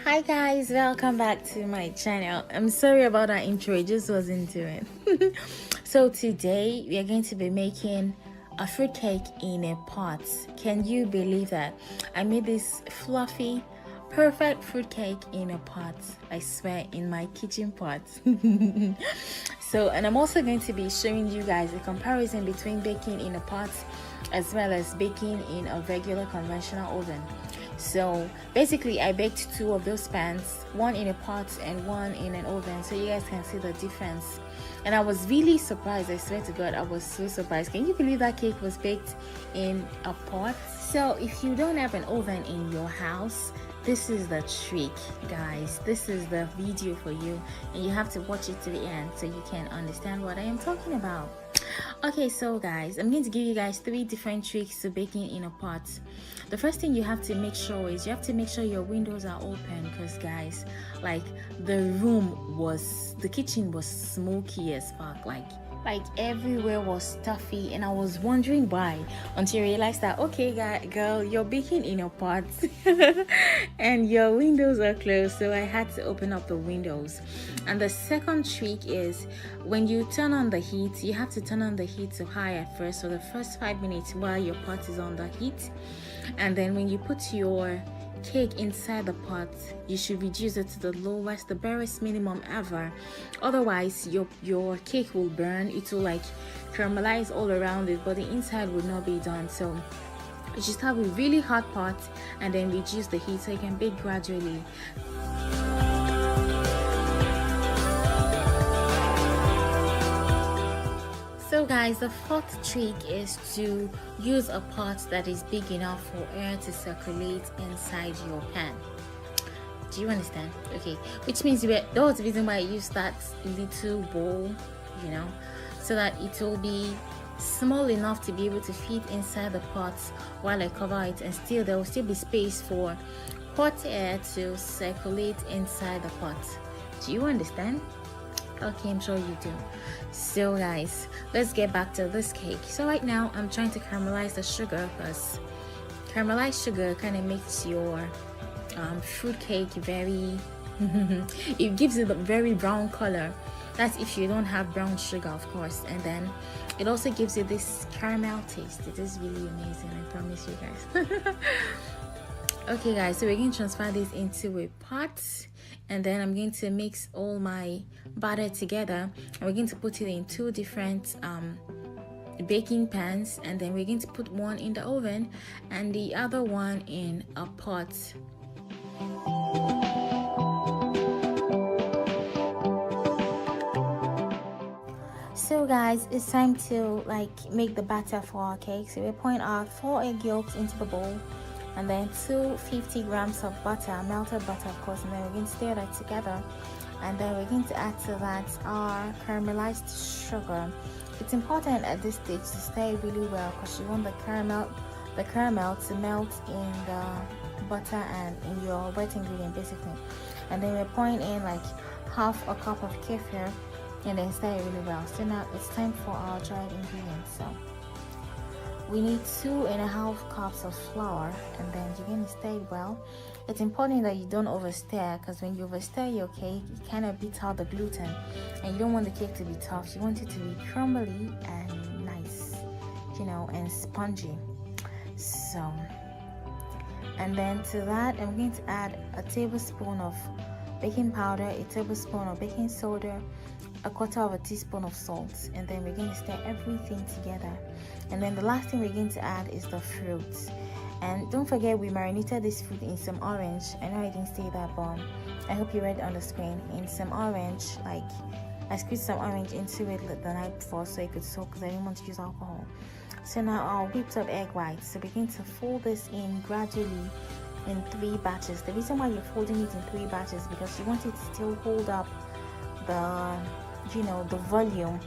Hi guys, welcome back to my channel. I'm sorry about that intro, it just wasn't doing. So today we are going to be making a fruit cake in a pot. Can you believe that? I made this fluffy, perfect fruit cake in a pot. I swear, in my kitchen pot. And I'm also going to be showing you guys a comparison between baking in a pot as well as baking in a regular conventional oven. So basically I baked two of those pans, one in a pot and one in an oven, so you guys can see the difference. And I was really surprised, I swear to God, I was so surprised. Can you believe that cake was baked in a pot? So if you don't have an oven in your house, this is the trick, guys. This is the video for you, and you have to watch it to the end so you can understand what I am talking about. Okay, so guys, I'm going to give you guys 3 different tricks to baking in a pot. The first thing you have to make sure is you have to make sure your windows are open, because guys, like, the kitchen was smoky as fuck, like everywhere was stuffy, and I was wondering why, until I realized that, okay, girl, you're baking in a pot and your windows are closed, so I had to open up the windows. And the second trick is, when you turn on the heat, you have to turn on the heat to high at first for the first 5 minutes while your pot is on the heat, and then when you put your cake inside the pot, you should reduce it to the lowest, the barest minimum ever. Otherwise your cake will burn. It will like caramelize all around it, but the inside will not be done. So you just have a really hot pot and then reduce the heat so you can bake gradually. So guys, the fourth trick is to use a pot that is big enough for air to circulate inside your pan. Do you understand? Okay, which means that was the reason why I used that little bowl, so that it will be small enough to be able to fit inside the pot while I cover it, and still there will still be space for hot air to circulate inside the pot. Do you understand? Okay, I'm sure you do. So guys, let's get back to this cake. So right now I'm trying to caramelize the sugar, because caramelized sugar kind of makes your fruit cake very it gives it a very brown color. That's if you don't have brown sugar, of course. And then it also gives you this caramel taste. It is really amazing, I promise you guys. Okay guys, so we're going to transfer this into a pot, and then I'm going to mix all my batter together, and we're going to put it in 2 different baking pans, and then we're going to put one in the oven and the other one in a pot. So guys, it's time to make the batter for our cake. So we're pouring our 4 egg yolks into the bowl, and then 250 grams of butter, melted butter of course, and then we're going to stir that together, and then we're going to add to that our caramelized sugar. It's important at this stage to stir really well, because you want the caramel to melt in the butter and in your wet ingredient basically. And then we're pouring in like half a cup of kefir, and then stir it really well. So now it's time for our dried ingredients. So we need 2.5 cups of flour, and then you're going to stir it well. It's important that you don't overstir, because when you overstir your cake, it kind of beats out the gluten, and you don't want the cake to be tough. You want it to be crumbly and nice, and spongy. So, and then to that, I'm going to add a tablespoon of baking powder, a tablespoon of baking soda, a 1/4 teaspoon of salt, and then we're going to stir everything together. And then the last thing we're going to add is the fruit. And don't forget, we marinated this fruit in some orange. I know I didn't say that, but I hope you read it on the screen. In some orange, like I squeezed some orange into it the night before so it could soak, because I didn't want to use alcohol. So now our whipped up egg whites. So we're going to fold this in gradually in 3 batches. The reason why you're folding it in 3 batches is because you want it to still hold up the the volume.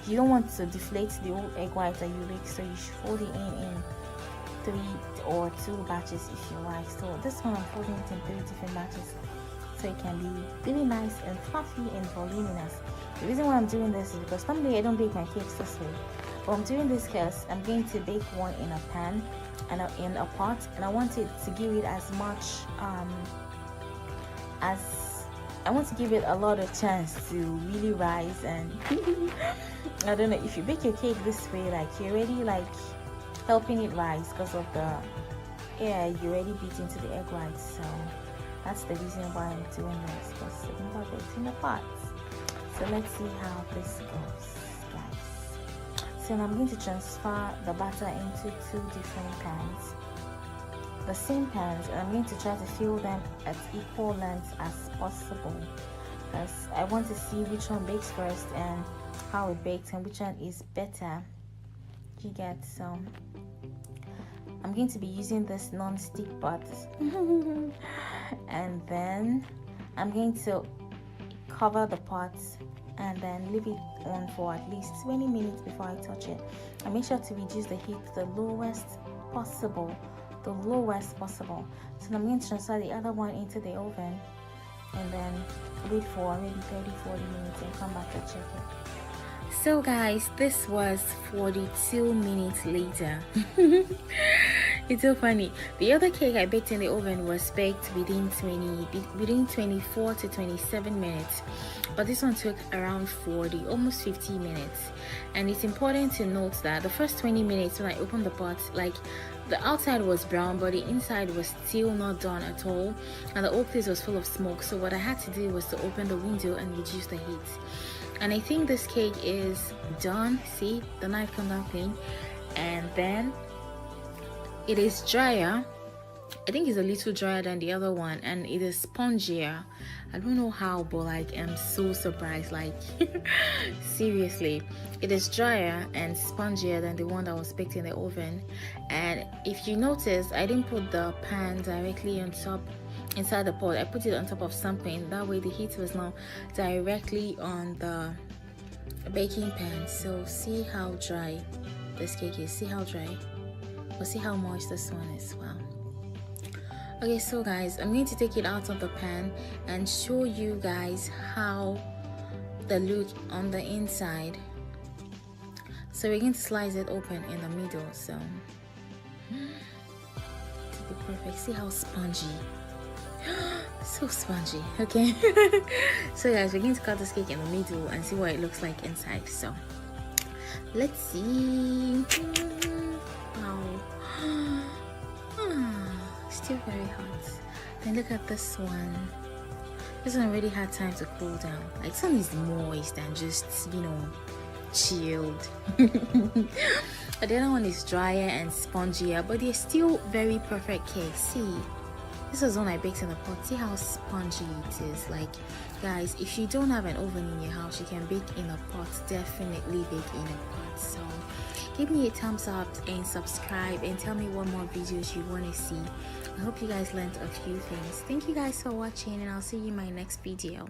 You don't want to deflate the whole egg white that you bake, so you should fold it in 3 or 2 batches if you like. So this one I'm folding it in 3 different batches, so it can be really nice and fluffy and voluminous. The reason why I'm doing this is because normally I don't bake my cakes this way, but I'm doing this because I'm going to bake one in a pan and in a pot, and I want it to give it as much as I want to give it a lot of chance to really rise. And I don't know, if you bake your cake this way, like you're already like helping it rise because of the air you already beat into the egg whites. So that's the reason why I'm doing this, because I've never baked in the pot. So let's see how this goes, guys. So now I'm going to transfer the batter into 2 different pans, the same pans, and I'm going to try to fill them at equal lengths as possible, because I want to see which one bakes first and how it bakes and which one is better. You get? So I'm going to be using this non-stick pot and then I'm going to cover the pot and then leave it on for at least 20 minutes before I touch it. And make sure to reduce the heat to the lowest possible. So I'm going to transfer the other one into the oven and then wait for maybe 30-40 minutes and come back to check it. So guys, this was 42 minutes later. It's so funny. The other cake I baked in the oven was baked within 24 to 27 minutes, but this one took around 40, almost 50 minutes. And it's important to note that the first 20 minutes when I opened the pot, like the outside was brown but the inside was still not done at all, and the whole place was full of smoke. So what I had to do was to open the window and reduce the heat. And I think this cake is done. See, the knife comes out clean. And then it is drier. I think it's a little drier than the other one, and it is spongier. I don't know how, but like I'm so surprised. Like seriously, it is drier and spongier than the one that was baked in the oven. And if you notice, I didn't put the pan directly on top inside the pot. I put it on top of something, that way the heat was now directly on the baking pan. So see how dry this cake is. See how dry, or see how moist this one is. Wow. Okay, so guys, I'm going to take it out of the pan and show you guys how the look on the inside. So we're going to slice it open in the middle, so to be perfect. See how spongy. So spongy. Okay. So guys, we're going to cut this cake in the middle and see what it looks like inside. So let's see. Wow. Still very hot. Then look at this one. This one already had time to cool down. Like, some is moist and just, you know, chilled. But the other one is drier and spongier, but they're still very perfect cakes. See, this was one I baked in the pot. See how spongy it is. Like, guys, if you don't have an oven in your house, you can bake in a pot. Definitely bake in a pot. So give me a thumbs up and subscribe and tell me what more videos you want to see. I hope you guys learned a few things. Thank you guys for watching, and I'll see you in my next video.